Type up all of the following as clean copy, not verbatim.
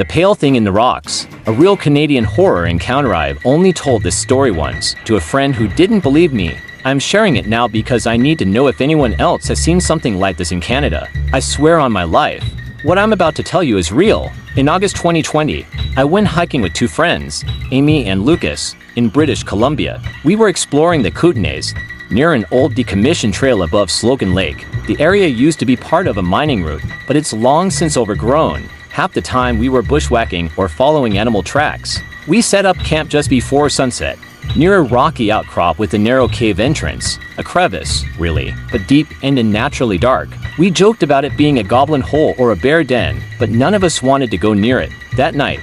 The Pale Thing in the Rocks, a real Canadian horror encounter. I've only told this story once, to a friend who didn't believe me. I'm sharing it now because I need to know if anyone else has seen something like this in Canada. I swear on my life, what I'm about to tell you is real. In August 2020, I went hiking with two friends, Amy and Lucas, in British Columbia. We were exploring the Kootenays, near an old decommissioned trail above Slogan Lake. The area used to be part of a mining route, but it's long since overgrown. Half the time we were bushwhacking or following animal tracks. We set up camp just before sunset, near a rocky outcrop with a narrow cave entrance. A crevice, really, but deep and unnaturally dark. We joked about it being a goblin hole or a bear den, but none of us wanted to go near it. That night,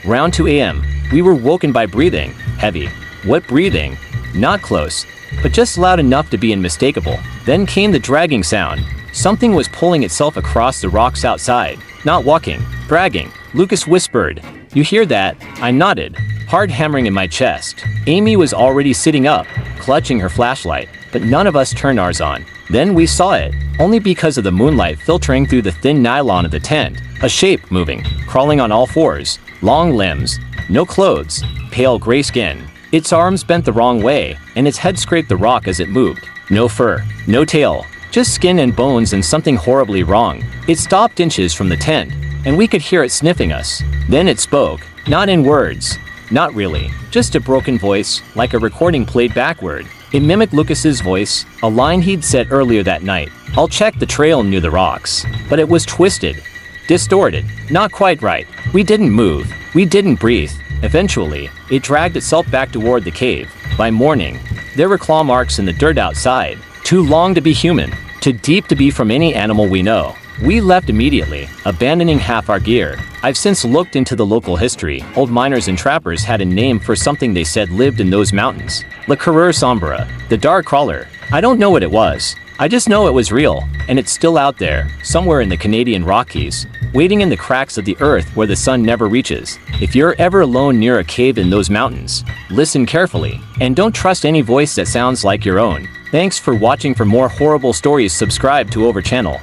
around 2 a.m., we were woken by breathing. Heavy, wet breathing. Not close, but just loud enough to be unmistakable. Then came the dragging sound. Something was pulling itself across the rocks outside. Not walking, dragging. Lucas whispered, "You hear that?" I nodded, hard hammering in my chest. Amy was already sitting up, clutching her flashlight, but none of us turned ours on. Then we saw it, only because of the moonlight filtering through the thin nylon of the tent. A shape moving, crawling on all fours, long limbs, no clothes, pale gray skin. Its arms bent the wrong way, and its head scraped the rock as it moved. No fur, no tail, just skin and bones and something horribly wrong. It stopped inches from the tent, and we could hear it sniffing us. Then it spoke, not in words. Not really, just a broken voice, like a recording played backward. It mimicked Lucas's voice, a line he'd said earlier that night. "I'll check the trail near the rocks." But it was twisted, distorted, not quite right. We didn't move, we didn't breathe. Eventually, it dragged itself back toward the cave. By morning, there were claw marks in the dirt outside. Too long to be human, too deep to be from any animal we know. We left immediately, abandoning half our gear. I've since looked into the local history. Old miners and trappers had a name for something they said lived in those mountains. La Carreur Sombra, the dark crawler. I don't know what it was. I just know it was real, and it's still out there, somewhere in the Canadian Rockies, waiting in the cracks of the earth where the sun never reaches. If you're ever alone near a cave in those mountains, listen carefully, and don't trust any voice that sounds like your own. Thanks for watching. For more horrible stories, subscribe to our channel.